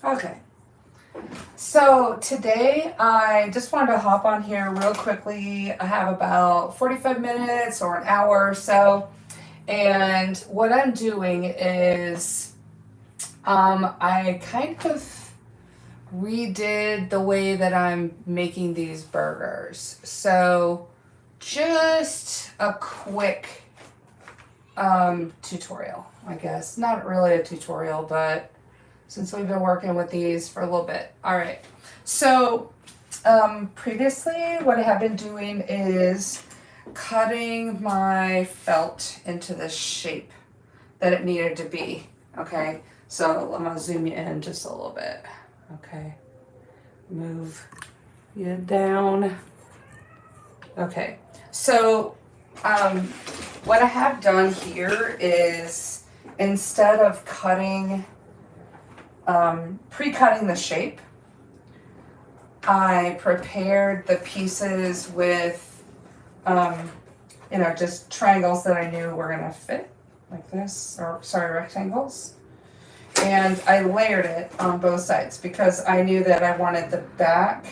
Okay. So today I just wanted to hop on here real quickly. I have about 45 minutes or an hour or so. And what I'm doing is I kind of redid the way that I'm making these burgers. So just a quick tutorial, I guess. Not really a tutorial, but since we've been working with these for a little bit. All right. So previously what I have been doing is cutting my felt into the shape that it needed to be. Okay. So I'm going to zoom you in just a little bit. Okay. Move you down. Okay. So what I have done here is instead of cutting pre-cutting the shape, I prepared the pieces with, just triangles that I knew were gonna fit, like this, or sorry, rectangles. And I layered it on both sides because I knew that I wanted the back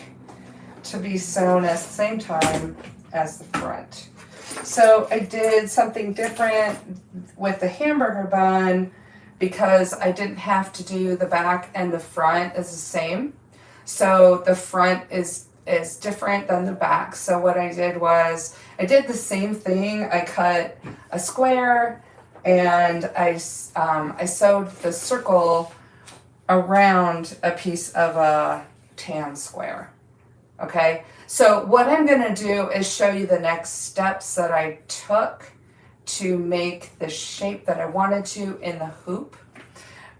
to be sewn at the same time as the front. So I did something different with the hamburger bun because I didn't have to do the back and the front is the same. So the front is different than the back. So what I did was I did the same thing. I cut a square and I sewed the circle around a piece of a tan square. Okay, so what I'm gonna do is show you the next steps that I took to make the shape that I wanted to in the hoop.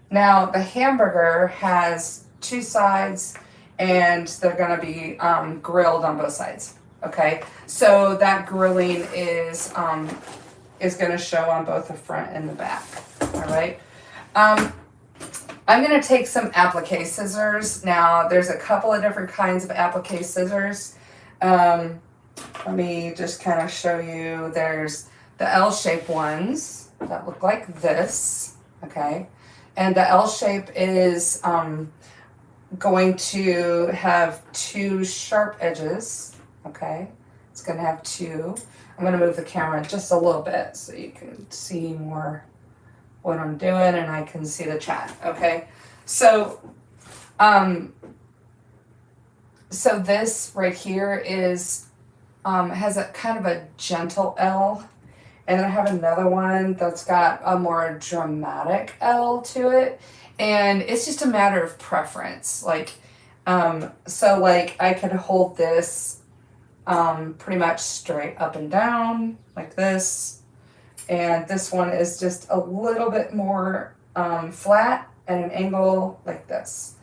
Now the hamburger has two sides and they're gonna be grilled on both sides. Okay, so that grilling is gonna show on both the front and the back. All right. I'm gonna take some applique scissors. Now there's a couple of different kinds of applique scissors. Let me just kind of show you. There's the L-shaped ones that look like this, okay? And the L shape is going to have two sharp edges, okay? It's gonna have two. I'm gonna move the camera just a little bit so you can see more what I'm doing and I can see the chat, okay? So, so this right here is, has a kind of a gentle L. And then I have another one that's got a more dramatic L to it. And it's just a matter of preference. Like, so like I could hold this pretty much straight up and down like this. And this one is just a little bit more flat at an angle like this.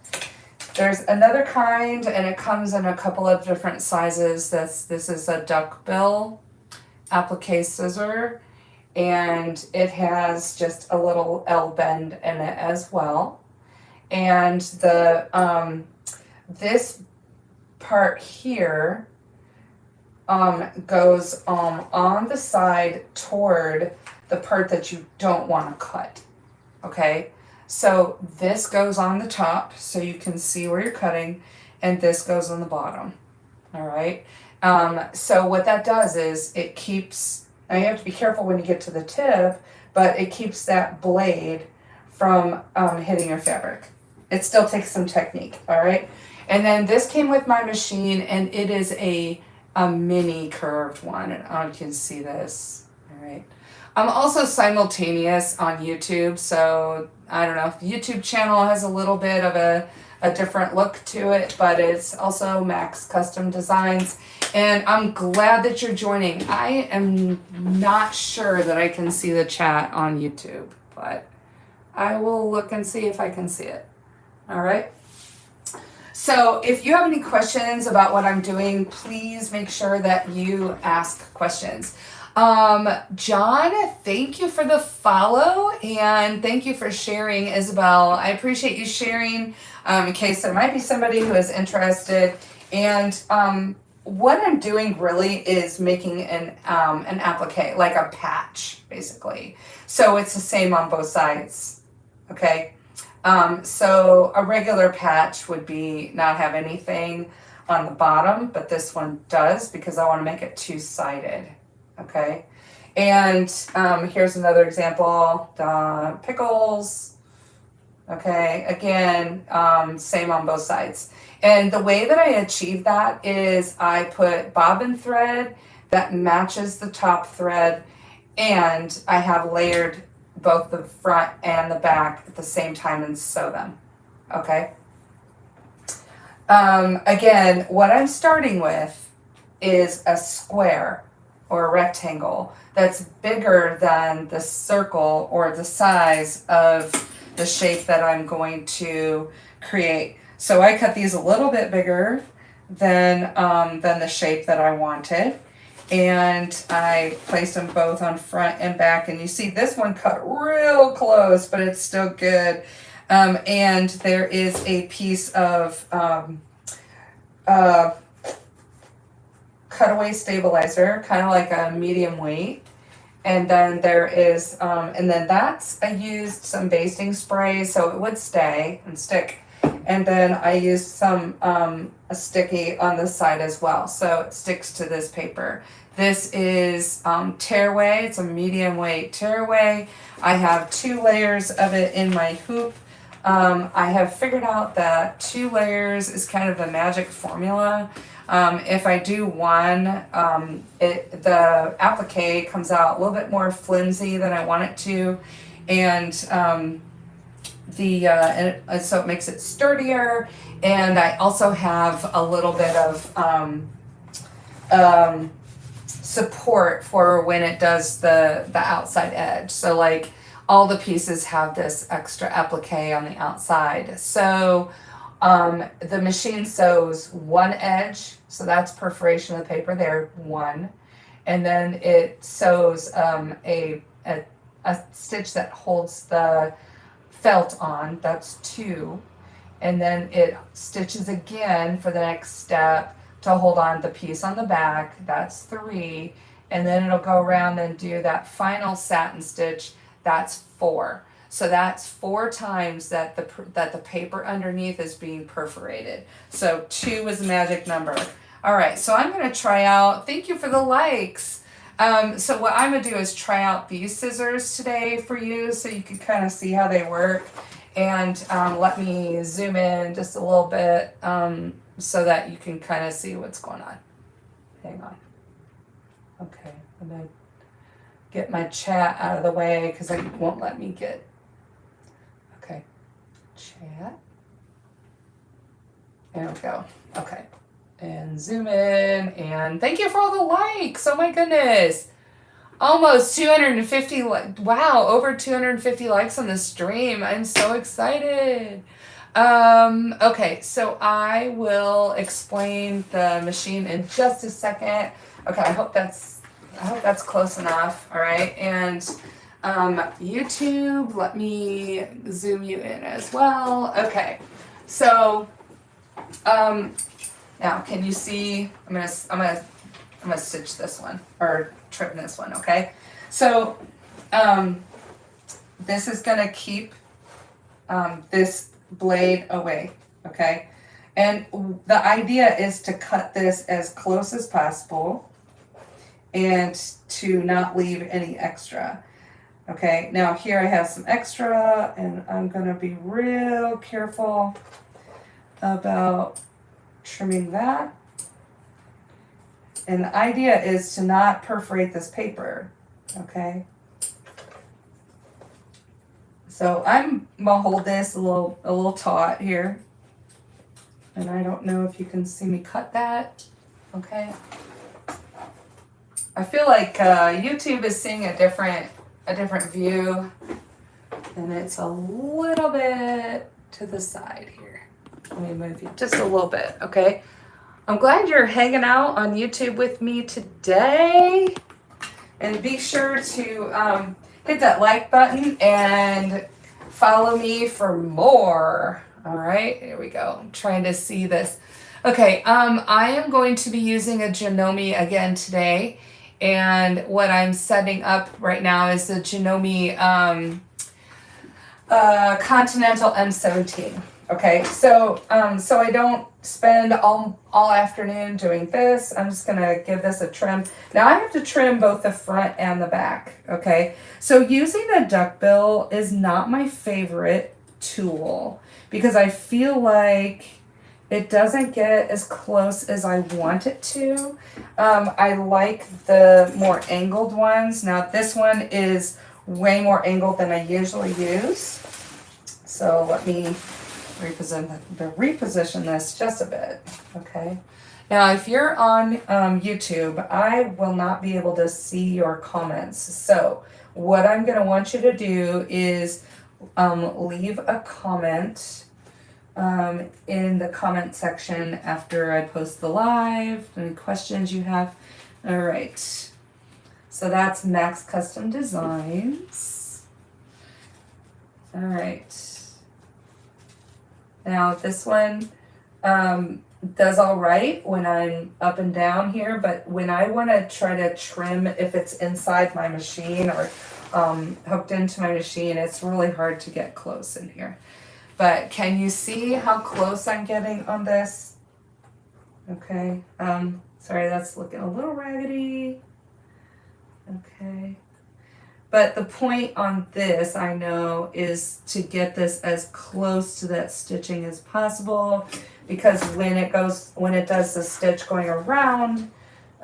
There's another kind and it comes in a couple of different sizes. This is a duckbill applique scissor, and it has just a little L bend in it as well. And the this part here goes on the side toward the part that you don't want to cut. Okay, so this goes on the top so you can see where you're cutting, and this goes on the bottom. All right. So what that does is it keeps, now you have to be careful when you get to the tip, but it keeps that blade from hitting your fabric. It still takes some technique, all right? And then this came with my machine and it is a mini curved one, and you can see this, all right? I'm also simultaneous on YouTube, so I don't know, the YouTube channel has a little bit of a different look to it, but it's also Max Custom Designs. And I'm glad that you're joining. I am not sure that I can see the chat on YouTube, but I will look and see if I can see it. All right. So if you have any questions about what I'm doing, please make sure that you ask questions. John, thank you for the follow and thank you for sharing, Isabel. I appreciate you sharing in case there might be somebody who is interested. And what I'm doing really is making an applique, like a patch, basically. So it's the same on both sides, okay? So a regular patch would be not have anything on the bottom, but this one does because I want to make it two-sided, okay? And here's another example, pickles, okay? Again, same on both sides. And the way that I achieve that is I put bobbin thread that matches the top thread, and I have layered both the front and the back at the same time and sew them, okay? Again, what I'm starting with is a square or a rectangle that's bigger than the circle or the size of the shape that I'm going to create. So I cut these a little bit bigger than the shape that I wanted. And I placed them both on front and back. And you see this one cut real close, but it's still good. And there is a piece of cutaway stabilizer, kind of like a medium weight. And then there is, and then I used some basting spray so it would stay and stick. And then I used some a sticky on the side as well, so it sticks to this paper. This is tearaway. It's a medium weight tearaway. I have 2 layers of it in my hoop. I have figured out that 2 layers is kind of the magic formula. If I do one, the applique comes out a little bit more flimsy than I want it to, and so it makes it sturdier. And I also have a little bit of support for when it does the outside edge. So like all the pieces have this extra applique on the outside. So the machine sews one edge, so that's perforation of the paper there, 1. And then it sews a stitch that holds the felt on, that's 2. And then it stitches again for the next step to hold on the piece on the back, that's 3. And then it'll go around and do that final satin stitch, that's 4. So that's 4 times that the paper underneath is being perforated. So 2 is the magic number. All right, so I'm gonna try out, thank you for the likes. So what I'm gonna do is try out these scissors today for you so you can kind of see how they work. And let me zoom in just a little bit so that you can kind of see what's going on. Hang on. Okay, I'm gonna get my chat out of the way because it won't let me get, okay, chat. There we go, okay. And zoom in, and thank you for all the likes, oh my goodness. Almost 250, wow, over 250 likes on the stream. I'm so excited. Okay, so I will explain the machine in just a second. Okay, I hope that's close enough, all right? And YouTube, let me zoom you in as well. Okay, so now can you see? I'm gonna stitch this one or trim this one, okay? So this is gonna keep this blade away, okay? And the idea is to cut this as close as possible and to not leave any extra. Okay, now here I have some extra, and I'm gonna be real careful about trimming that. And the idea is to not perforate this paper, okay? So I'm gonna hold this a little taut here. And I don't know if you can see me cut that, okay? I feel like YouTube is seeing a different view, and it's a little bit to the side here. Let me move you just a little bit, okay? I'm glad you're hanging out on YouTube with me today. And be sure to hit that like button and follow me for more. All right, here we go. I'm trying to see this. Okay, I am going to be using a Janome again today. And what I'm setting up right now is the Janome Continental M17. Okay, so so I don't spend all afternoon doing this. I'm just gonna give this a trim. Now I have to trim both the front and the back. Okay, so using a duckbill is not my favorite tool because I feel like it doesn't get as close as I want it to. I like the more angled ones. Now this one is way more angled than I usually use. So let me reposition this just a bit, okay? Now, if you're on YouTube, I will not be able to see your comments. So what I'm gonna want you to do is leave a comment in the comment section after I post the live, any questions you have. All right, so that's Max Custom Designs. All right. Now this one does all right when I'm up and down here, but when I want to try to trim if it's inside my machine or hooked into my machine, it's really hard to get close in here. But can you see how close I'm getting on this? Okay, sorry, that's looking a little raggedy. Okay. But the point on this, I know, is to get this as close to that stitching as possible, because when it does the stitch going around,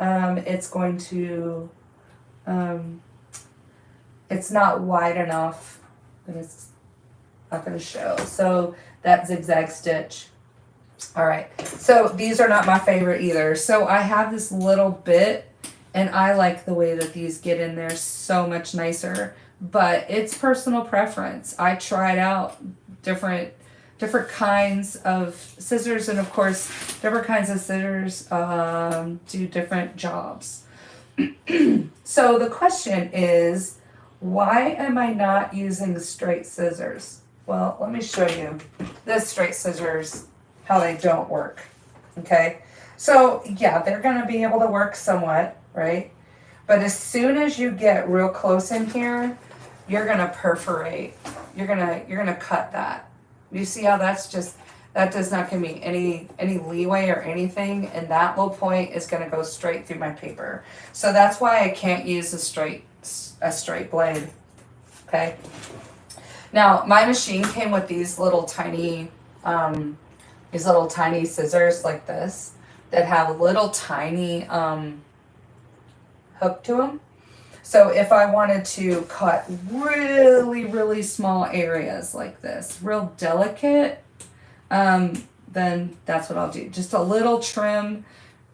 it's going to, it's not wide enough, and it's not going to show. So that zigzag stitch. All right, so these are not my favorite either. So I have this little bit, and I like the way that these get in there so much nicer, but it's personal preference. I tried out different kinds of scissors, and of course, different kinds of scissors do different jobs. So the question is, why am I not using straight scissors? Well, let me show you this straight scissors, how they don't work, okay? So yeah, they're gonna be able to work somewhat, right? But as soon as you get real close in here, you're gonna perforate. You're gonna cut that. You see how that does not give me any leeway or anything, and that little point is gonna go straight through my paper. So that's why I can't use a straight blade. Okay. Now my machine came with these little tiny scissors like this that have a little tiny hook to them. So if I wanted to cut really, really small areas like this, real delicate, then that's what I'll do. Just a little trim,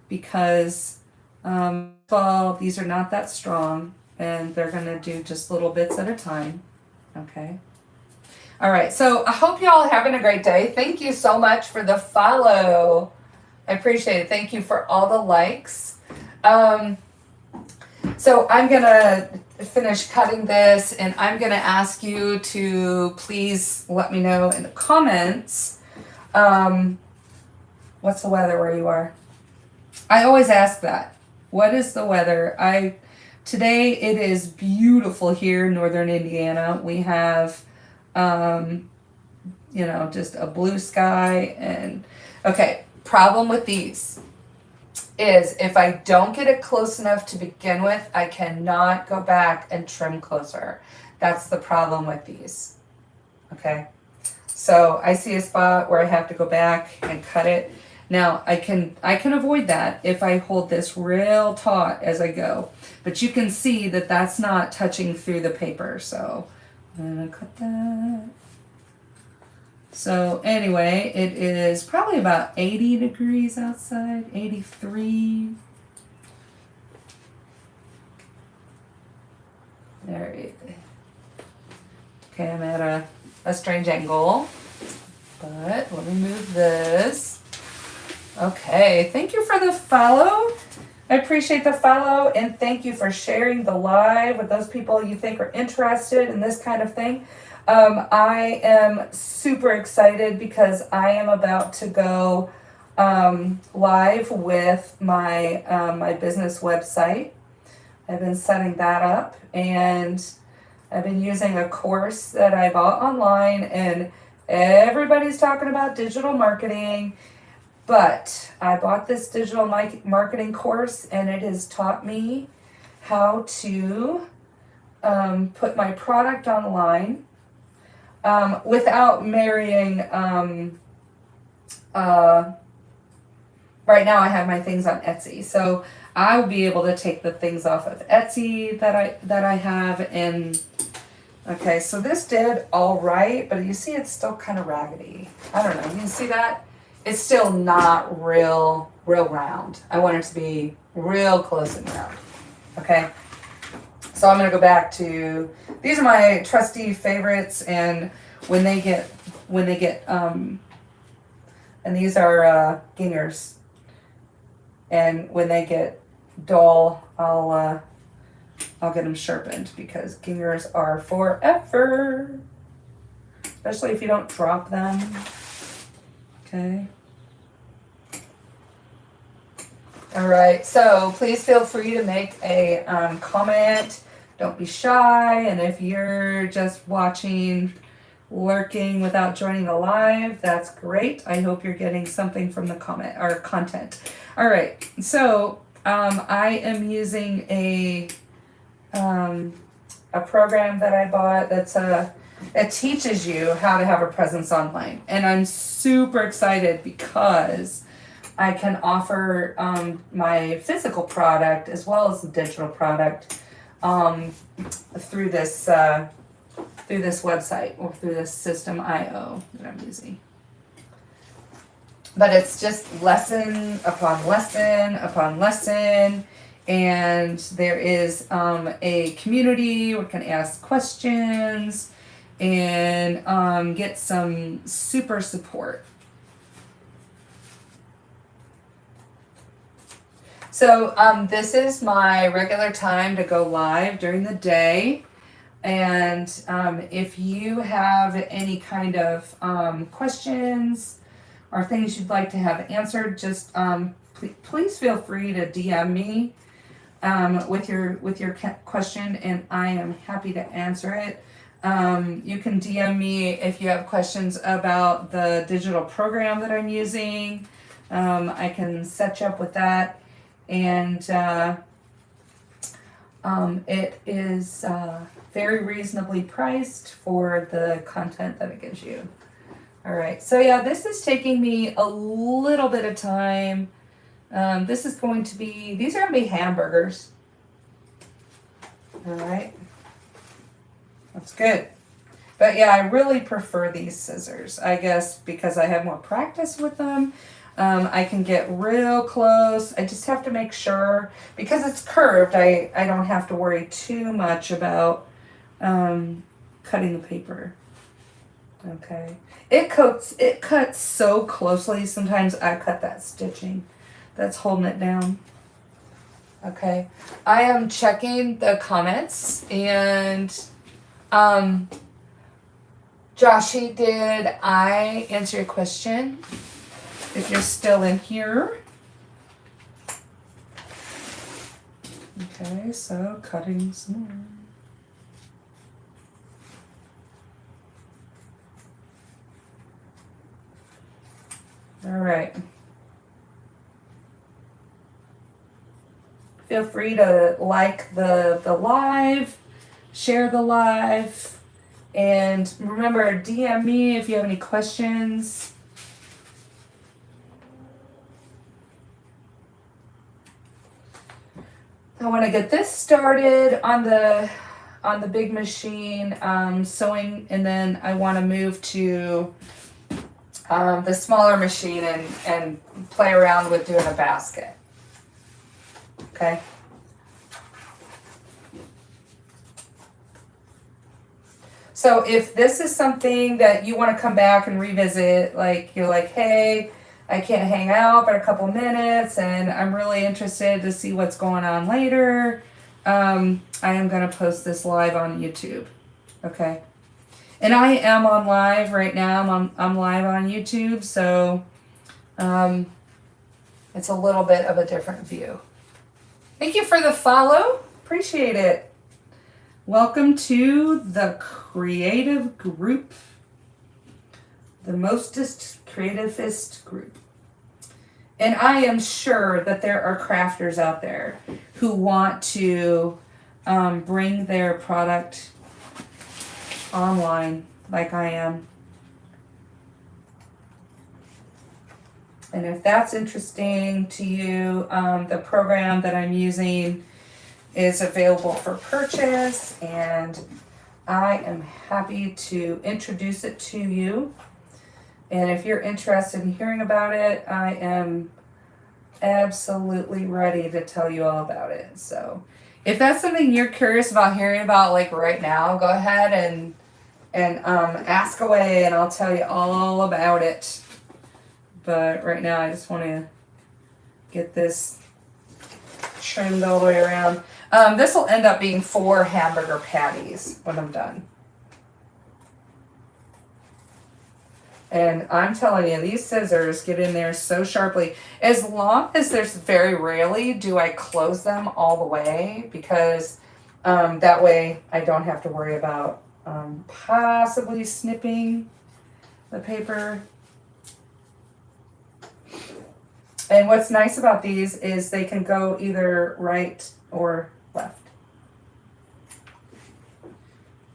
because well, these are not that strong, and they're gonna do just little bits at a time. Okay. All right, so I hope y'all are having a great day. Thank you so much for the follow. I appreciate it. Thank you for all the likes. So I'm gonna finish cutting this, and I'm gonna ask you to please let me know in the comments, what's the weather where you are? I always ask that. What is the weather? Today it is beautiful here in northern Indiana. We have, just a blue sky, and okay. Problem with these is if I don't get it close enough to begin with, I cannot go back and trim closer. That's the problem with these. Okay, so I see a spot where I have to go back and cut it. Now I can avoid that if I hold this real taut as I go, but you can see that that's not touching through the paper. So I'm gonna cut that. So anyway, it is probably about 80 degrees outside, 83. There it is. Okay, I'm at a strange angle, but let me move this. Okay, thank you for the follow. I appreciate the follow, and thank you for sharing the live with those people you think are interested in this kind of thing. I am super excited because I am about to go live with my my business website. I've been setting that up, and I've been using a course that I bought online, and everybody's talking about digital marketing. But I bought this digital marketing course, and it has taught me how to put my product online without marrying. Right now I have my things on Etsy, so I'll be able to take the things off of Etsy that I have. And okay, so this did all right, but you see it's still kind of raggedy. I don't know. You can see that it's still not real round. I want it to be real close and round. Okay. So I'm gonna go back to, these are my trusty favorites, and when they get and these are Gingers, and when they get dull, I'll get them sharpened, because Gingers are forever, especially if you don't drop them. Okay. All right, so please feel free to make a comment. Don't be shy. And if you're just watching, lurking without joining the live, that's great. I hope you're getting something from the comment or content. All right, so I am using a program that I bought that's it teaches you how to have a presence online, and I'm super excited because I can offer my physical product as well as the digital product through this website, or through this system IO that I'm using. But it's just lesson upon lesson upon lesson, and there is a community where you can ask questions and get some super support. So this is my regular time to go live during the day. And if you have any kind of questions or things you'd like to have answered, just please feel free to DM me with your question, and I am happy to answer it. You can DM me if you have questions about the digital program that I'm using. I can set you up with that. And it is very reasonably priced for the content that it gives you. All right, so yeah, this is taking me a little bit of time. These are going to be hamburgers. All right, that's good. But yeah, I really prefer these scissors, I guess, because I have more practice with them. I can get real close. I just have to make sure, because it's curved, I don't have to worry too much about cutting the paper. Okay. It cuts so closely. Sometimes I cut that stitching that's holding it down. Okay. I am checking the comments, and Joshy, did I answer your question? If you're still in here. Okay, so cutting some more. All right. Feel free to like the live, share the live, and remember, DM me if you have any questions. I want to get this started on the big machine sewing, and then I want to move to the smaller machine and play around with doing a basket. Okay. So if this is something that you want to come back and revisit, like you're like, hey, I can't hang out but a couple minutes, and I'm really interested to see what's going on later, I am going to post this live on YouTube. Okay. And I am on live right now. I'm live on YouTube, so it's a little bit of a different view. Thank you for the follow. Appreciate it. Welcome to the creative group, the mostest creativist group. And I am sure that there are crafters out there who want to bring their product online like I am. And if that's interesting to you, the program that I'm using is available for purchase, and I am happy to introduce it to you. And if you're interested in hearing about it, I am absolutely ready to tell you all about it. So if that's something you're curious about hearing about like right now, go ahead and ask away, and I'll tell you all about it. But right now I just want to get this trimmed all the way around. This will end up being 4 hamburger patties when I'm done. And I'm telling you, these scissors get in there so sharply. As long as there's very rarely do I close them all the way, because that way I don't have to worry about possibly snipping the paper. And what's nice about these is they can go either right or left.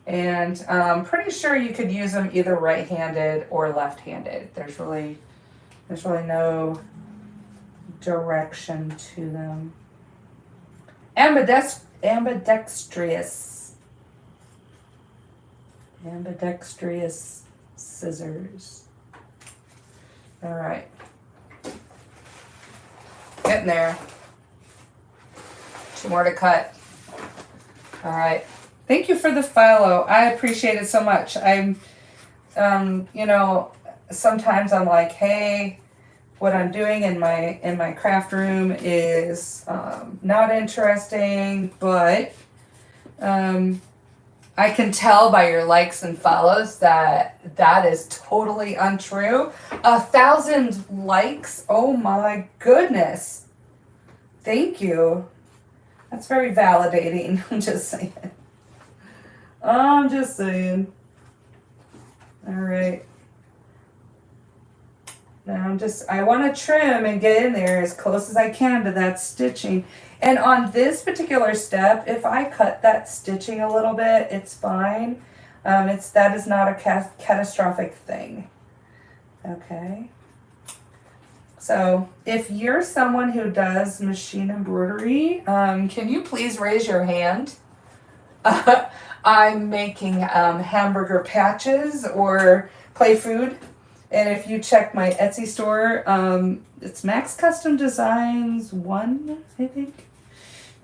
And I'm pretty sure you could use them either right-handed or left-handed. There's really no direction to them. Ambidextrous scissors. All right. Getting there. 2 more to cut. All right. Thank you for the follow. I appreciate it so much. I'm, you know, sometimes I'm like, hey, what I'm doing in my craft room is not interesting, but I can tell by your likes and follows that that is totally untrue. 1,000 likes. Oh my goodness. Thank you. That's very validating. I'm just saying. All right. Now I want to trim and get in there as close as I can to that stitching. And on this particular step, if I cut that stitching a little bit, it's fine. That is not a catastrophic thing. Okay. So if you're someone who does machine embroidery, can you please raise your hand? I'm making hamburger patches or play food. And if you check my Etsy store, it's Max Custom Designs 1, I think.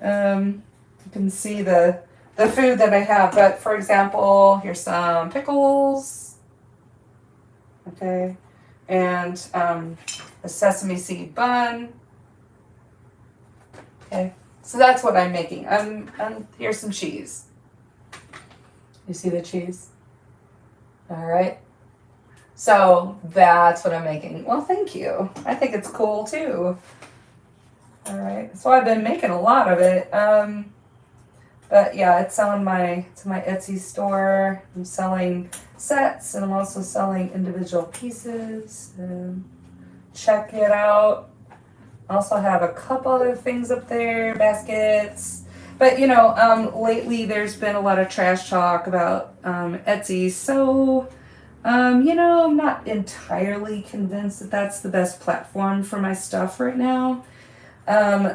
You can see the food that I have. But for example, here's some pickles. Okay. And a sesame seed bun. Okay. So that's what I'm making. Here's some cheese. You see the cheese? All right. So that's what I'm making. Well, thank you. I think it's cool too. All right. So I've been making a lot of it. But yeah, it's on my Etsy store. I'm selling sets, and I'm also selling individual pieces. Check it out. I also have a couple other things up there, baskets. But, you know, lately there's been a lot of trash talk about Etsy. So, you know, I'm not entirely convinced that that's the best platform for my stuff right now.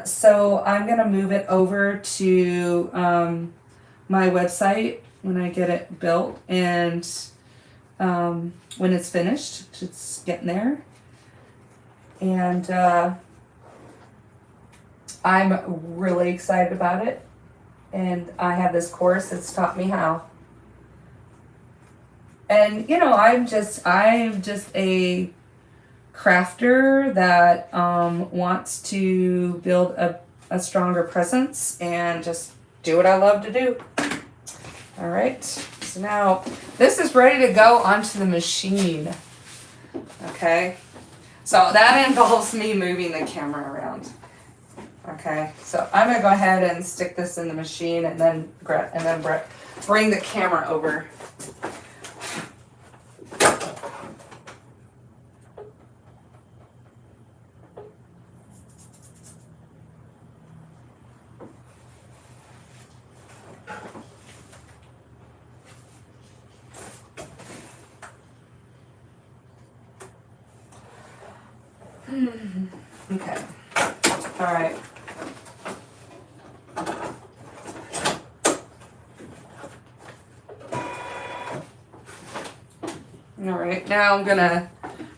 So I'm going to move it over to my website when I get it built. And when it's finished, it's getting there. And I'm really excited about it. And I have this course that's taught me how. And, you know, I'm just a crafter that wants to build a stronger presence and just do what I love to do. All right. So now this is ready to go onto the machine. Okay. So that involves me moving the camera around. Okay, so I'm gonna go ahead and stick this in the machine, and then bring the camera over. Okay. All right. All right. Now I'm gonna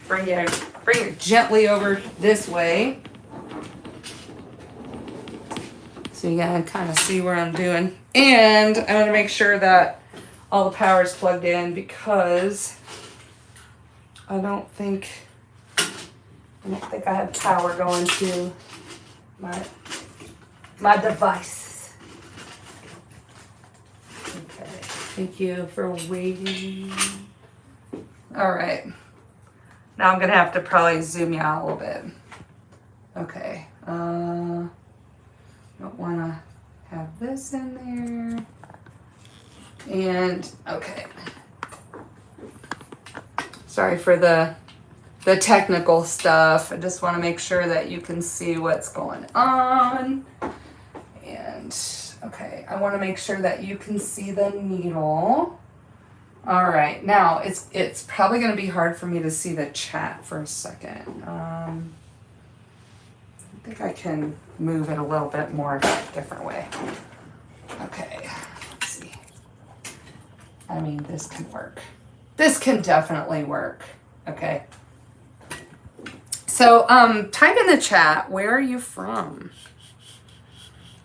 bring it gently over this way, so you gotta kind of see where I'm doing. And I want to make sure that all the power is plugged in, because I don't think I have power going to my device. Okay, thank you for waiting. All right, now I'm gonna have to probably zoom you out a little bit. Okay, don't wanna have this in there. And okay, sorry for the technical stuff. I just want to make sure that you can see what's going on. And okay, I want to make sure that you can see the needle. All right, now it's probably going to be hard for me to see the chat for a second. I think I can move it a little bit more different way. Okay, let's see. I mean, this can work. This can definitely work. Okay. So, type in the chat, where are you from?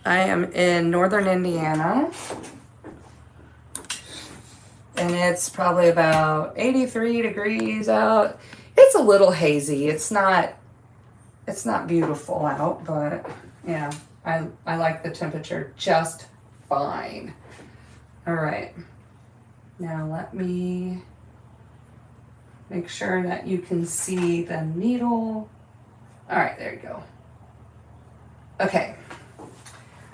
I am in northern Indiana. And it's probably about 83 degrees out. It's a little hazy. It's not beautiful out, but yeah, I like the temperature just fine. All right. Now let me make sure that you can see the needle. All right, there you go. Okay,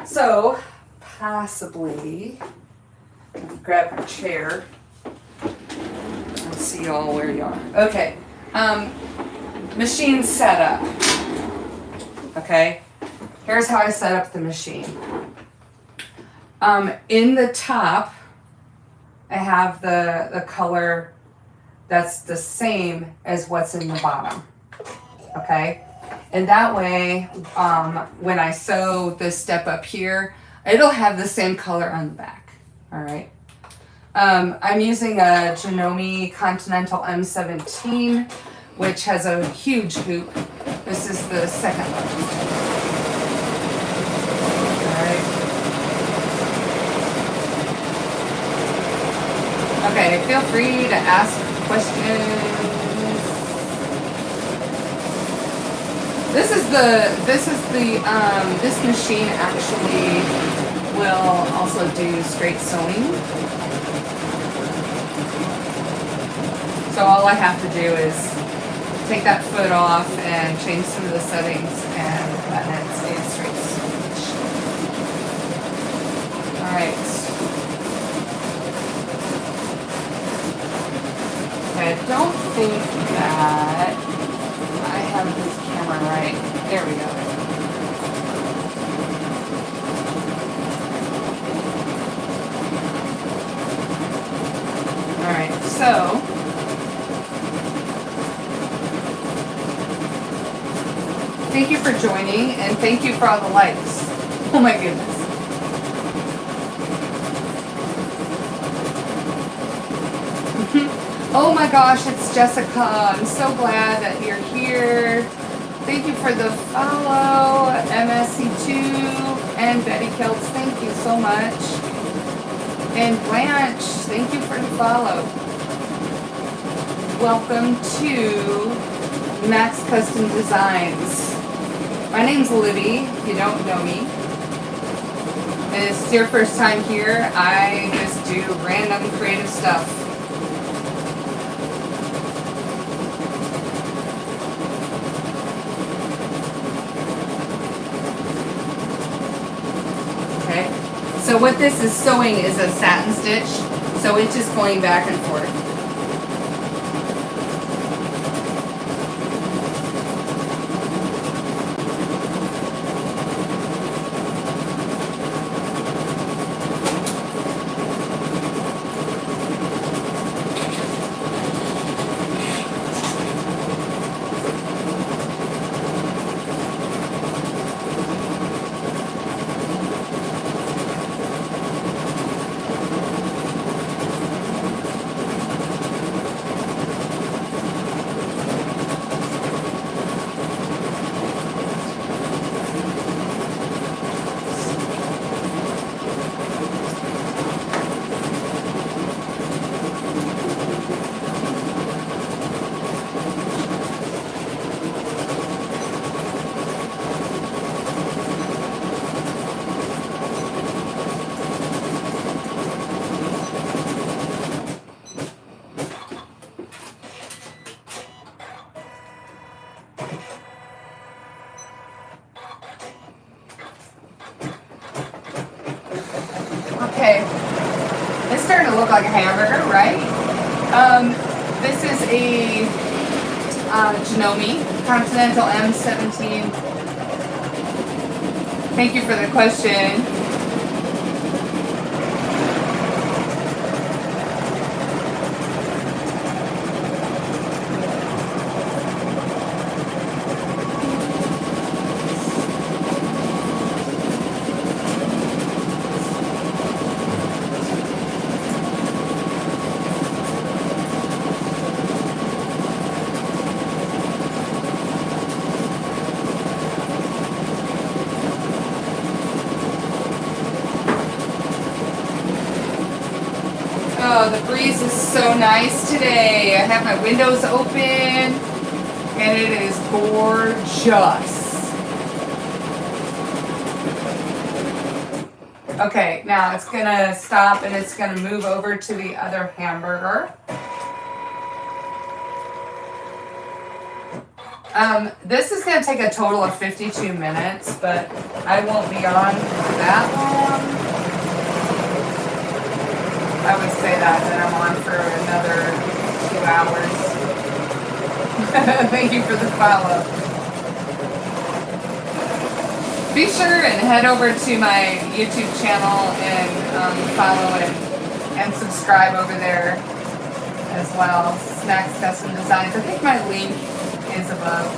so possibly, grab your chair and see all where you are. Okay, machine setup. Okay, here's how I set up the machine. In the top, I have the color that's the same as what's in the bottom, okay? And that way, when I sew this step up here, it'll have the same color on the back, all right? I'm using a Janome Continental M17, which has a huge hoop. This is the second one. All right. Okay, feel free to ask questions. This machine actually will also do straight sewing. So all I have to do is take that foot off and change some of the settings, and it stays straight stitch. All right. I don't think that I have this camera right. There we go. All right, so thank you for joining, and thank you for all the likes. Oh my goodness. Oh my gosh, it's Jessica. I'm so glad that you're here. Thank you for the follow, MSC2 and Betty Kiltz. Thank you so much. And Blanche, thank you for the follow. Welcome to Max Custom Designs. My name's Libby, if you don't know me. And if it's your first time here, I just do random creative stuff. So what this is sewing is a satin stitch, so it's just going back and forth. Okay, it's starting to look like a hamburger, right? This is a Janome Continental M17. Thank you for the question. Oh, the breeze is so nice today. I have my windows open and it is gorgeous. Okay, now it's gonna stop and it's gonna move over to the other hamburger. This is gonna take a total of 52 minutes, but I won't be on that long. I would say that I'm on for another 2 hours. Thank you for the follow. Be sure and head over to my YouTube channel and follow and subscribe over there as well. Snacks Custom Designs. I think my link is above.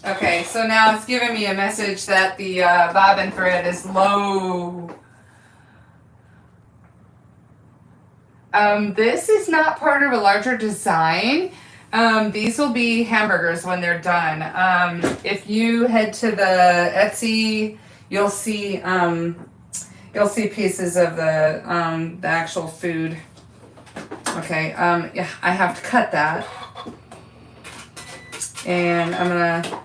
Okay, so now it's giving me a message that the bobbin thread is low. This is not part of a larger design. These will be hamburgers when they're done. If you head to the Etsy, you'll see pieces of the actual food. Okay, yeah, I have to cut that. And I'm gonna,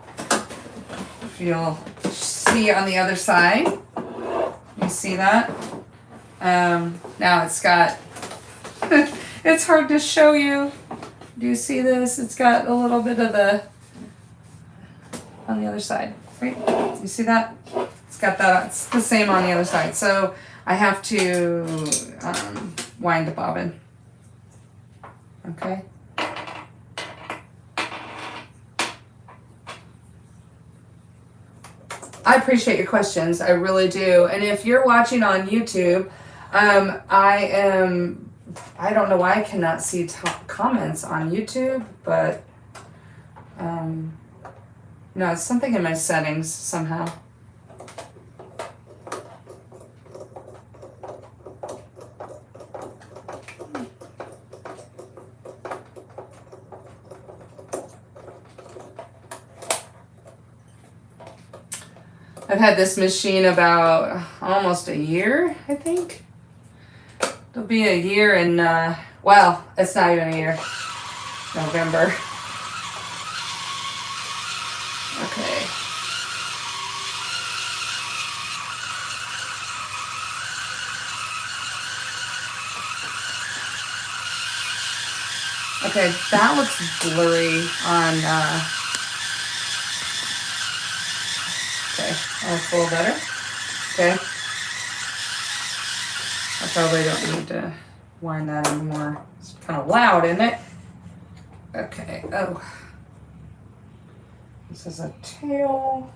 you'll see on the other side, You see that? Now it's got, it's hard to show you. Do you see this? It's got a little bit of the, on the other side, right? You see that? It's got that, it's the same on the other side. So I have to wind the bobbin. Okay. I appreciate your questions. I really do. And if you're watching on YouTube, I don't know why I cannot see comments on YouTube, but no, it's something in my settings somehow. I've had this machine about almost a year, I think. It'll be a year in, well, it's not even a year. November. Okay. Okay, that looks blurry on, okay, that looks a little better. Okay. I probably don't need to wind that anymore. It's kind of loud, isn't it? Okay, oh. This is a tail.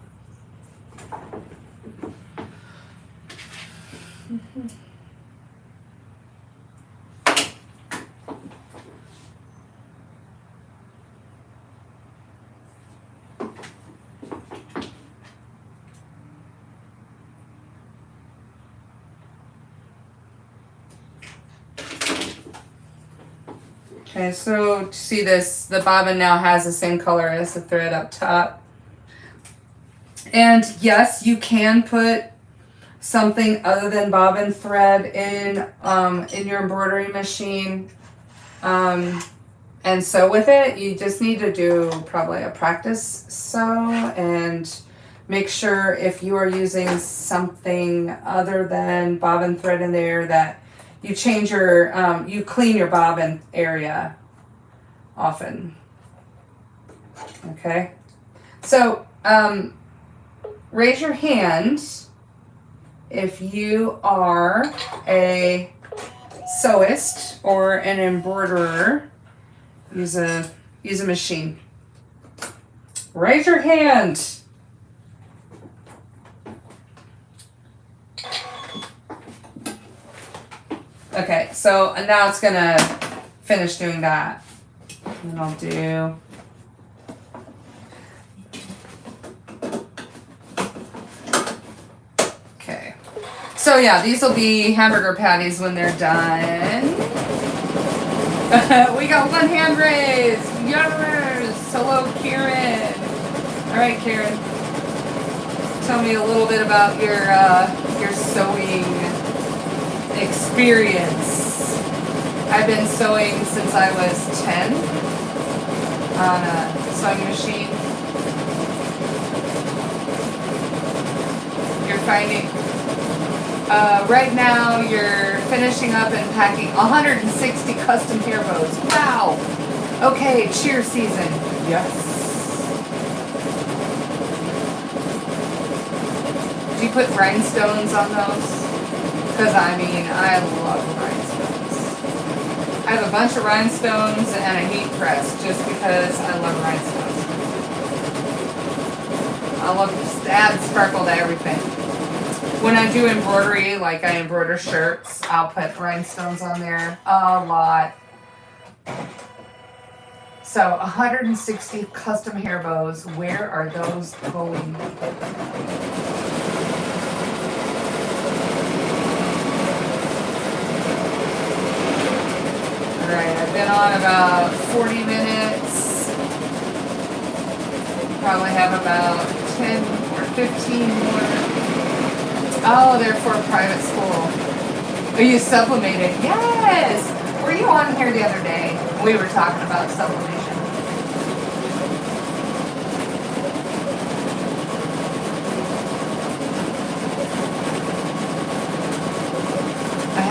Okay, so to see this, the bobbin now has the same color as the thread up top. And yes, you can put something other than bobbin thread in your embroidery machine and sew with it. You just need to do probably a practice sew and make sure if you are using something other than bobbin thread in there that you change your, you clean your bobbin area often. Okay. So, raise your hand if you are a sewist or an embroiderer. Use a machine. Raise your hand. Okay, so now it's gonna finish doing that. And I'll do okay. So yeah, these will be hamburger patties when they're done. We got one hand raised. Yes! Hello, Karen. All right, Karen. Tell me a little bit about your sewing experience. I've been sewing since I was 10 on a sewing machine. You're finding, right now you're finishing up and packing 160 custom hair bows. Wow. Okay, cheer season. Yes. Do you put rhinestones on those? Because I mean, I love rhinestones. I have a bunch of rhinestones and a heat press just because I love rhinestones. I love to add sparkle to everything. When I do embroidery, like I embroider shirts, I'll put rhinestones on there a lot. So 160 custom hair bows. Where are those going? Alright, I've been on about 40 minutes. Probably have about 10 or 15 more. Oh, they're for private school. Are you supplementing? Yes! Were you on here the other day? We were talking about sublimation.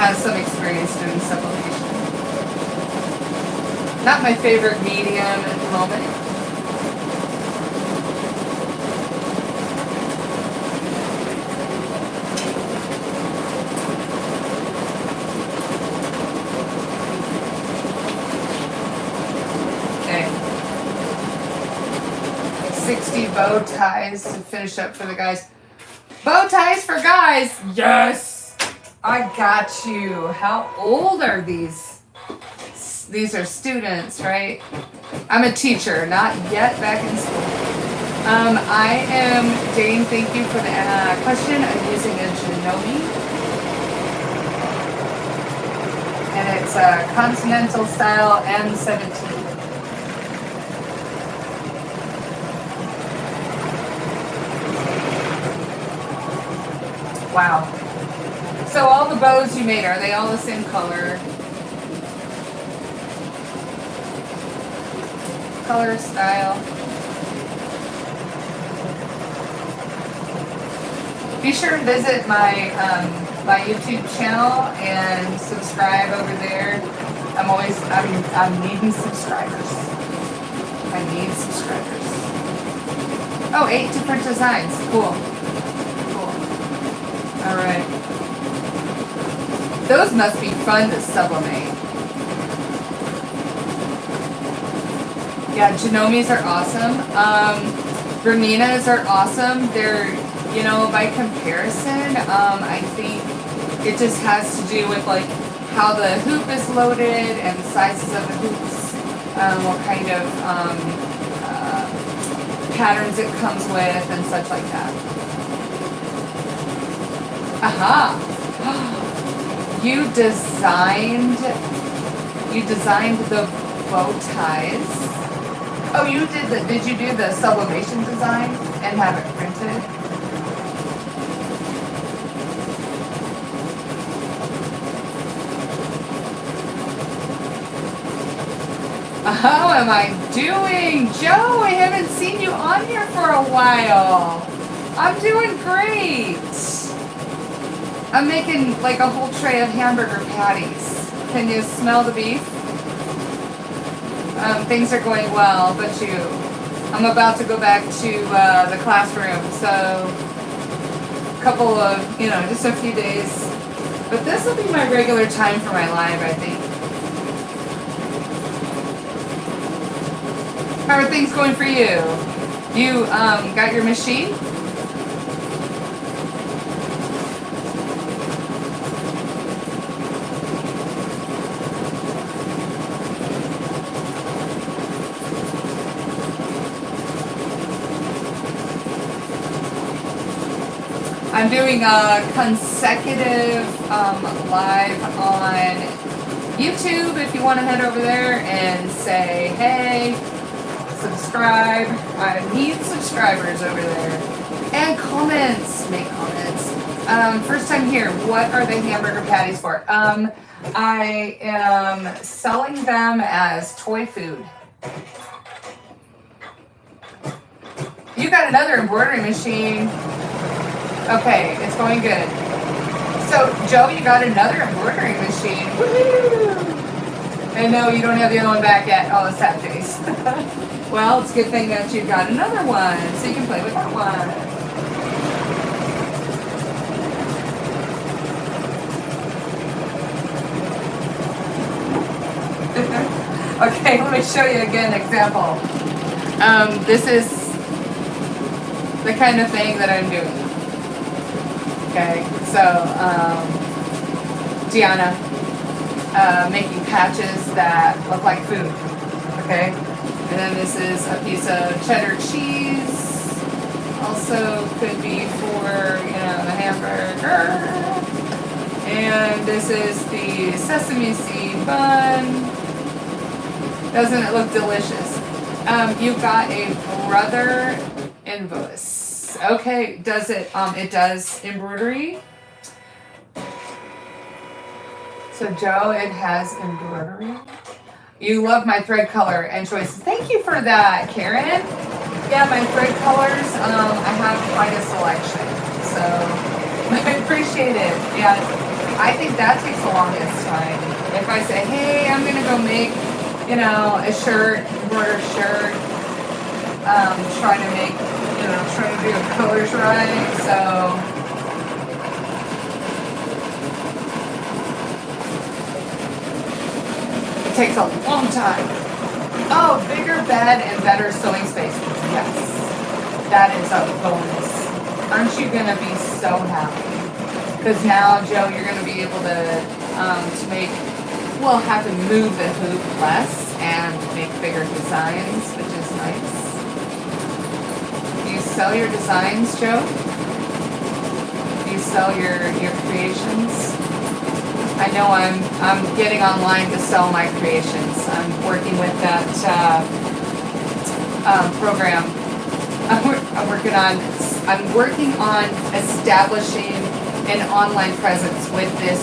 has some experience doing sublimation. Not my favorite medium at the moment. Okay. 60 bow ties to finish up for the guys. Bow ties for guys! Yes! I got you. How old are these? These are students, right? I'm a teacher, not yet back in school. I am, Jane, thank you for the question. I'm using a Janome. And it's a Continental Style M17. Wow. So all the bows you made, are they all the same color? Color, style. Be sure to visit my my YouTube channel and subscribe over there. I'm needing subscribers. I need subscribers. Oh, 8 different designs. Cool. All right. Those must be fun to sublimate. Yeah, Janomes are awesome. Graminas are awesome. They're, you know, by comparison, I think it just has to do with like how the hoop is loaded and the sizes of the hoops, what kind of patterns it comes with and such like that. Aha! You designed the bow ties. Oh, did you do the sublimation design and have it printed? How am I doing? Joe, I haven't seen you on here for a while. I'm doing great. I'm making like a whole tray of hamburger patties. Can you smell the beef? Things are going well, but I'm about to go back to the classroom, so a couple of, just a few days. But this will be my regular time for my live, I think. How are things going for you? You got your machine? I'm doing a consecutive live on YouTube if you want to head over there and say, hey, subscribe. I need subscribers over there. And comments. Make comments. First time here. What are the hamburger patties for? I am selling them as toy food. You got another embroidery machine. Okay, it's going good. So, Joe, you got another embroidery machine. Woohoo! And no, you don't have the other one back yet. Oh, sad face. Well, it's a good thing that you got another one, so you can play with that one. Okay, let me show you again an example. This is the kind of thing that I'm doing. Okay, so Gianna making patches that look like food. Okay, and then this is a piece of cheddar cheese. Also could be for the hamburger. And this is the sesame seed bun. Doesn't it look delicious? You got a brother invoice. Okay, does it? It does embroidery. So Joe, it has embroidery. You love my thread color and choices. Thank you for that, Karen. Yeah, my thread colors. I have quite a selection, so I appreciate it. Yeah, I think that takes the longest time. If I say, hey, I'm gonna go make, you know, a shirt, embroider shirt, trying to make, you know, trying to do the colors right, so. It takes a long time. Oh, bigger bed and better sewing space. Yes, that is a bonus. Aren't you gonna be so happy? Because now, Joe, you're gonna be able to make, well, have to move the hoop less and make bigger designs, which is nice. Do you sell your designs, Joe? Do you sell your creations? I know I'm getting online to sell my creations. I'm working with that program. I'm working on establishing an online presence with this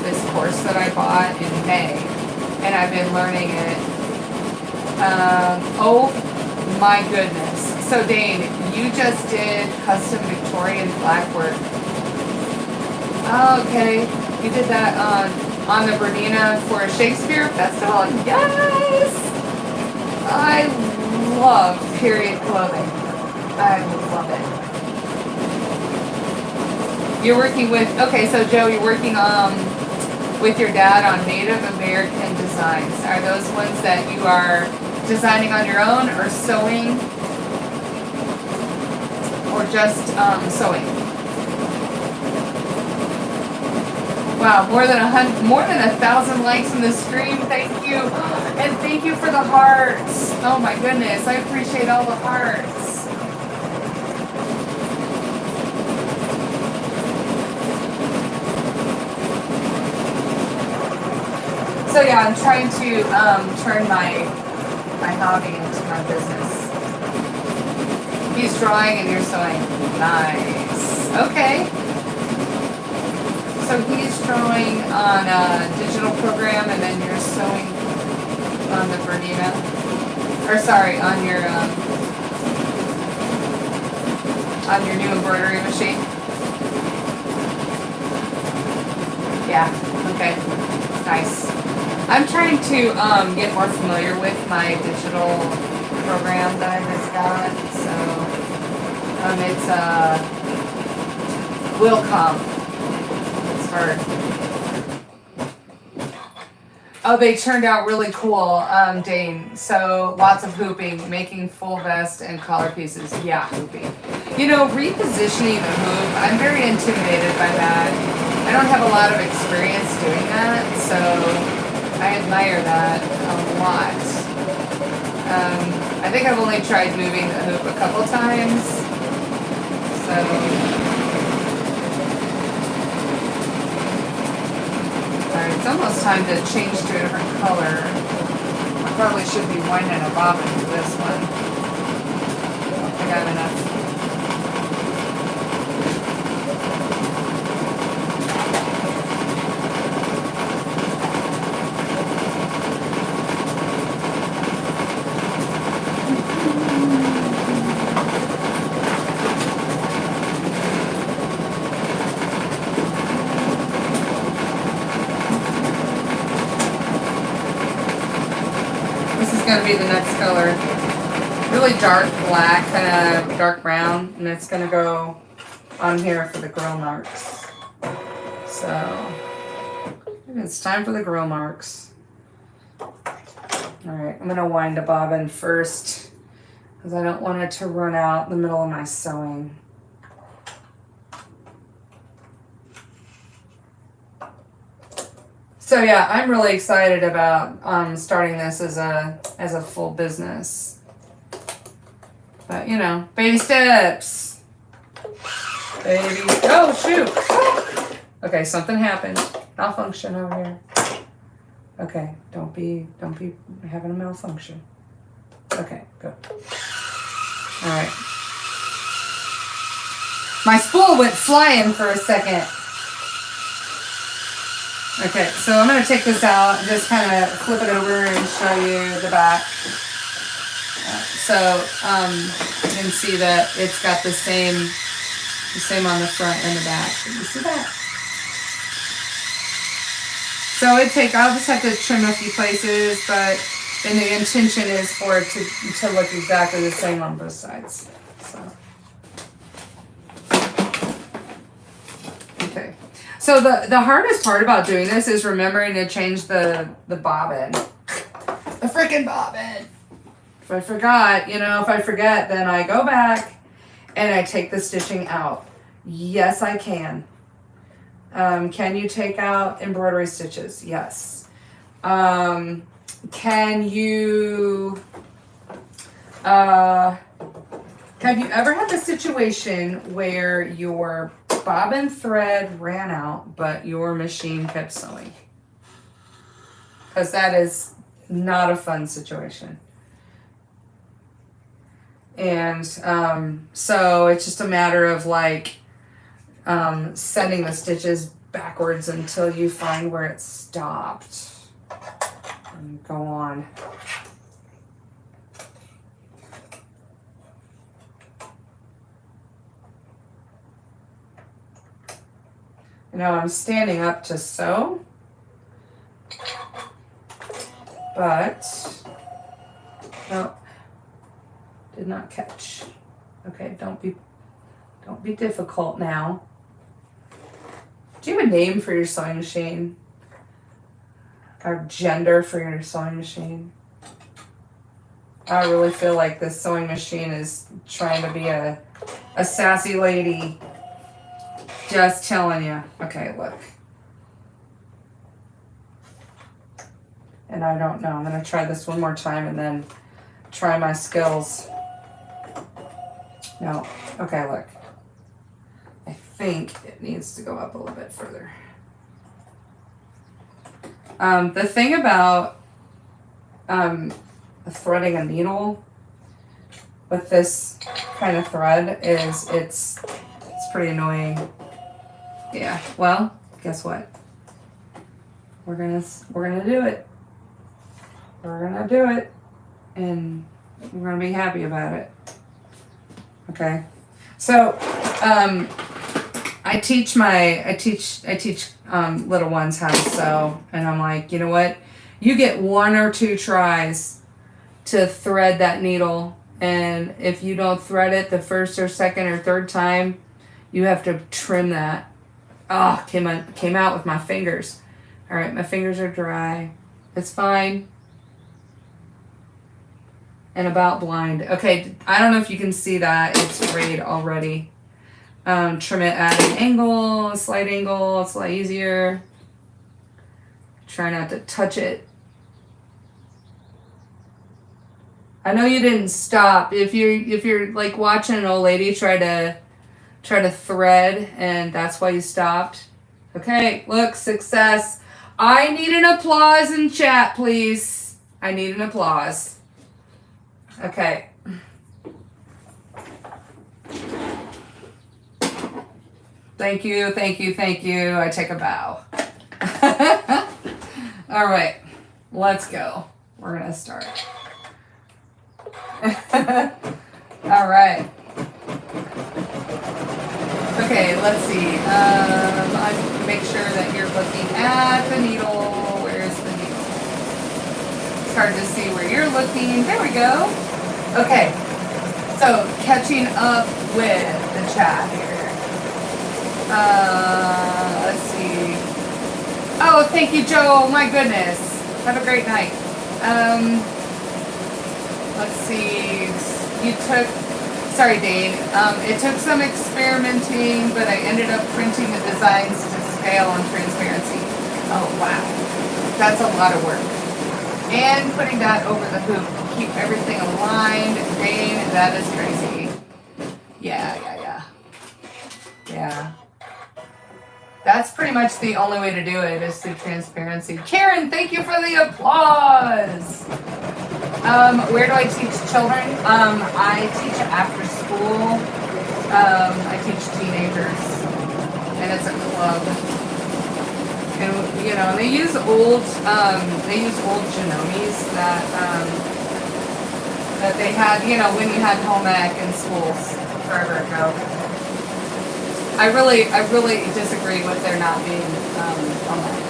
this course that I bought in May, and I've been learning it. Oh my goodness! So Dane, you just did custom Victorian black work. Oh, okay. You did that on the Bernina for Shakespeare Festival? Yes! I love period clothing. I love it. You're working with, okay, so Joe, you're working with your dad on Native American designs. Are those ones that you are designing on your own or sewing? Or just sewing? Wow, more than 1,000 likes in the stream. Thank you, and thank you for the hearts. Oh my goodness, I appreciate all the hearts. So yeah, I'm trying to turn my hobby into my business. He's drawing and you're sewing. Nice. Okay. So he's drawing on a digital program, and then you're sewing on the Bernina, or sorry, on your new embroidery machine. Yeah. Okay. Nice. I'm trying to get more familiar with my digital program that I just got. So it's will come. Hard. Oh, they turned out really cool, Dane. So lots of hooping, making full vest and collar pieces. Yeah, hooping. You know, repositioning the hoop, I'm very intimidated by that. I don't have a lot of experience doing that, so I admire that a lot. I think I've only tried moving the hoop a couple times. So it's almost time to change to a different color. I probably should be winding a bobbin for this one. I don't think I have enough. Going to be the next color. Really dark black, kind of dark brown, and it's going to go on here for the grill marks. So it's time for the grill marks. All right, I'm going to wind a bobbin first because I don't want it to run out in the middle of my sewing. So yeah, I'm really excited about starting this as a full business. But you know, baby steps. Baby. Oh shoot. Okay, something happened. Malfunction over here. Okay, don't be having a malfunction. Okay, good. All right. My spool went flying for a second. Okay, so I'm going to take this out and just kind of flip it over and show you the back. So you can see that it's got the same on the front and the back. Can you see that? So I'll just have to trim a few places, but then the intention is for it to look exactly the same on both sides. So. Okay. So the hardest part about doing this is remembering to change the bobbin. The freaking bobbin! If I forget, then I go back and I take the stitching out. Yes, I can. Can you take out embroidery stitches? Yes. Can you, have you ever had the situation where your bobbin thread ran out, but your machine kept sewing? Because that is not a fun situation. And so it's just a matter of like sending the stitches backwards until you find where it stopped. And go on. You know, I'm standing up to sew, but no, did not catch. Okay, don't be difficult now. Do you have a name for your sewing machine? Or gender for your sewing machine? I really feel like this sewing machine is trying to be a sassy lady. Just telling you. Okay, look. And I don't know. I'm going to try this one more time and then try my skills. No. Okay, look. I think it needs to go up a little bit further. The thing about threading a needle with this kind of thread is it's pretty annoying. Yeah, well, guess what? We're gonna do it. We're gonna do it, and we're gonna be happy about it. Okay, so I teach little ones how to sew, and I'm like, you know what? You get 1 or 2 tries to thread that needle, and if you don't thread it the first or second or third time, you have to trim that. Oh, came out with my fingers. All right, my fingers are dry. It's fine. And about blind. Okay, I don't know if you can see that. It's frayed already. Trim it at an angle, a slight angle. It's a lot easier. Try not to touch it. I know you didn't stop. If you're like watching an old lady try to thread and that's why you stopped. Okay, look, success. I need an applause in chat, please. I need an applause. Okay. Thank you, thank you, thank you. I take a bow. All right, let's go. We're gonna start. All right. Okay, let's see. I make sure that you're looking at the needle. Where's the needle? It's hard to see where you're looking. There we go. Okay, so catching up with the chat here. Let's see. Oh, thank you, Joe. My goodness. Have a great night. Let's see. Sorry, Dane. It took some experimenting, but I ended up printing the designs to scale on transparency. Oh, wow. That's a lot of work. And putting that over the hoop to keep everything aligned. Dane, that is crazy. Yeah. That's pretty much the only way to do it is through transparency. Karen, thank you for the applause. Where do I teach children? I teach after school. I teach teenagers, and it's a club. And you know, they use old genomes that they had. You know, when you had home ec in schools forever ago. I really disagree with there not being home ec.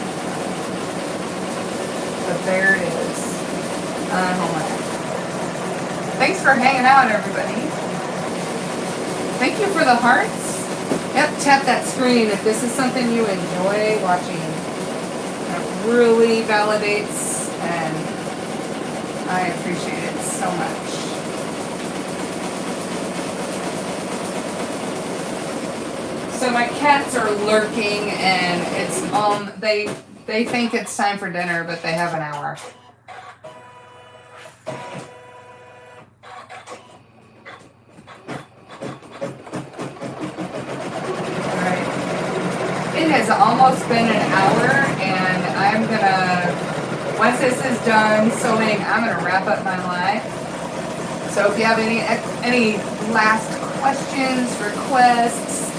but there it is. Hold on. Thanks for hanging out, everybody. Thank you for the hearts. Yep, tap that screen if this is something you enjoy watching. It really validates, and I appreciate it so much. So my cats are lurking, and it's they think it's time for dinner, but they have an hour. Alright. It has almost been an hour, and I'm gonna, once this is done sewing, I'm gonna wrap up my live. So if you have any last questions, requests,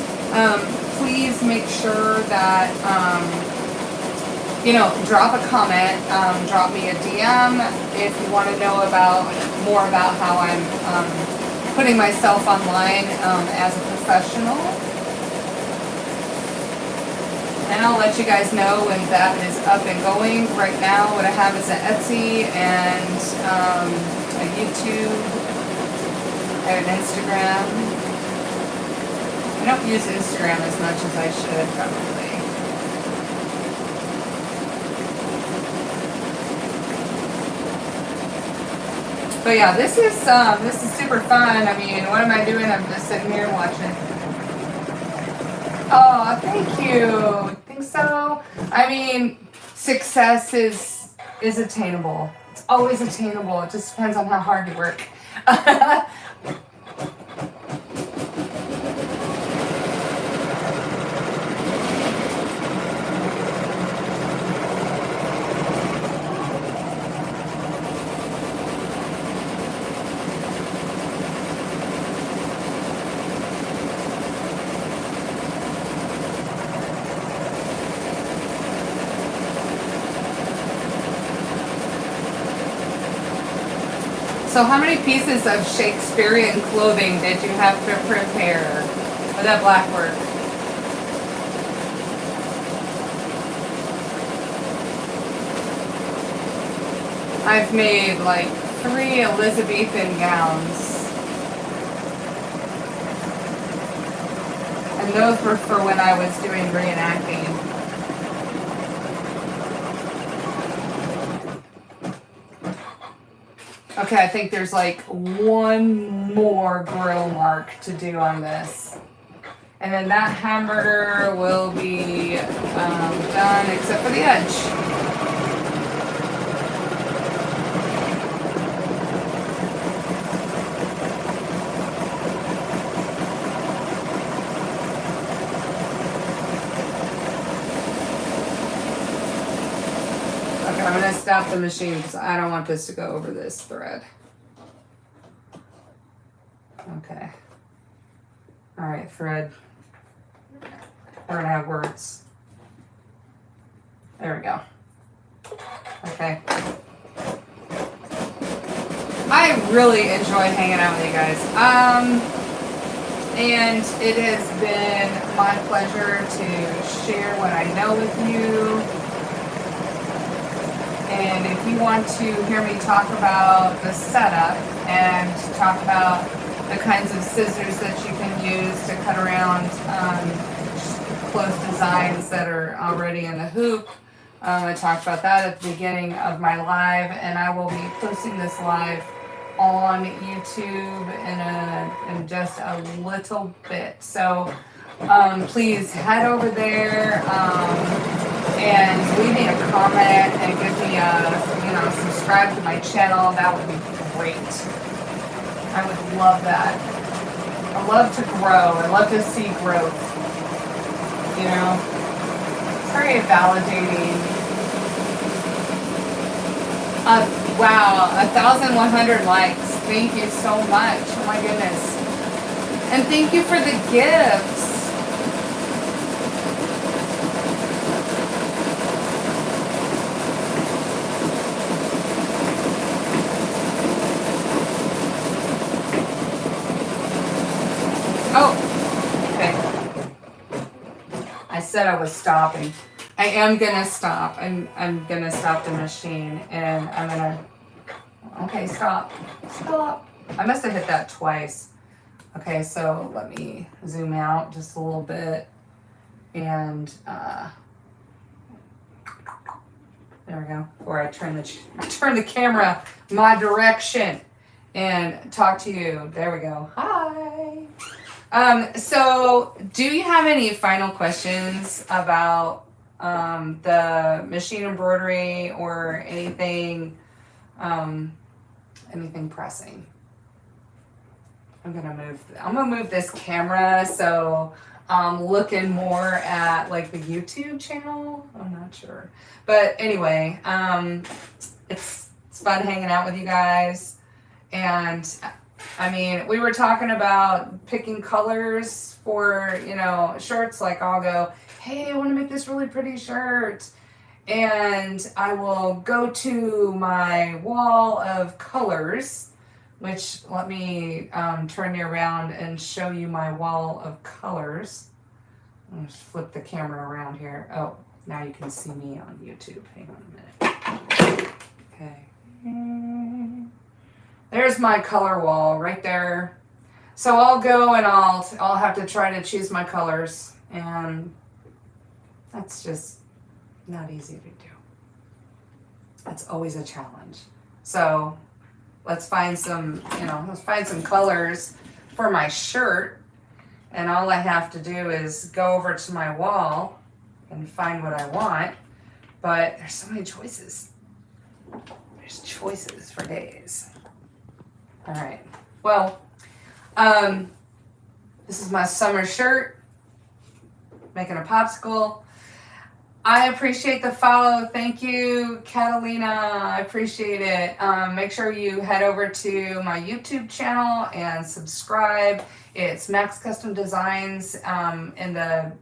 please make sure that drop a comment, drop me a DM if you want to know more about how I'm putting myself online as a professional. And I'll let you guys know when that is up and going. Right now, what I have is an Etsy and a YouTube. I have an Instagram. I don't use Instagram as much as I should, probably. But yeah, this is super fun. I mean, what am I doing? I'm just sitting here watching. Oh, thank you. Think so? I mean, success is attainable. It's always attainable. It just depends on how hard you work. So how many pieces of Shakespearean clothing did you have to prepare for that black work? I've made like 3 Elizabethan gowns. And those were for when I was doing reenacting. Okay, I think there's like one more grill mark to do on this. And then that hamburger will be done except for the edge. I'm going to stop the machine because I don't want this to go over this thread. Okay. All right, thread. We're going to have words. There we go. Okay. I really enjoyed hanging out with you guys. And it has been my pleasure to share what I know with you. And if you want to hear me talk about the setup and talk about the kinds of scissors that you can use to cut around close designs that are already in the hoop, I talked about that at the beginning of my live, and I will be posting this live on YouTube in just a little bit. So please head over there. And leave me a comment and give me subscribe to my channel. That would be great. I would love that. I love to grow. I love to see growth. You know, it's very validating. Wow, 1,100 likes. Thank you so much. Oh my goodness. And thank you for the gifts. Oh, okay. I said I was stopping. I am gonna stop. I'm gonna stop the machine and I'm gonna, okay, stop. Stop. I must have hit that twice. Okay, so let me zoom out just a little bit and there we go. Or I turn the camera my direction and talk to you. There we go. Hi. So do you have any final questions about the machine embroidery or anything anything pressing? I'm gonna move this camera so I'm looking more at like the YouTube channel. I'm not sure. But anyway, it's fun hanging out with you guys. And I mean, we were talking about picking colors for, you know, shirts. Like I'll go, hey, I want to make this really pretty shirt. And I will go to my wall of colors, which let me turn you around and show you my wall of colors. I'll just flip the camera around here. Oh, now you can see me on YouTube. Hang on a minute. Okay. There's my color wall right there. So I'll go and I'll have to try to choose my colors, and that's just not easy to do. That's always a challenge. So let's find some colors for my shirt. And all I have to do is go over to my wall and find what I want. But there's so many choices. There's choices for days. All right. Well, this is my summer shirt. Making a popsicle. I appreciate the follow. Thank you, Catalina. I appreciate it. Make sure you head over to my YouTube channel and subscribe. It's Max Custom Designs, and the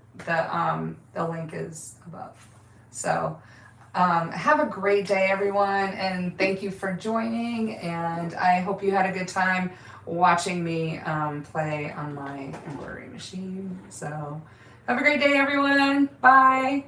link is above. So have a great day, everyone, and thank you for joining. And I hope you had a good time watching me play on my embroidery machine. So have a great day, everyone. Bye.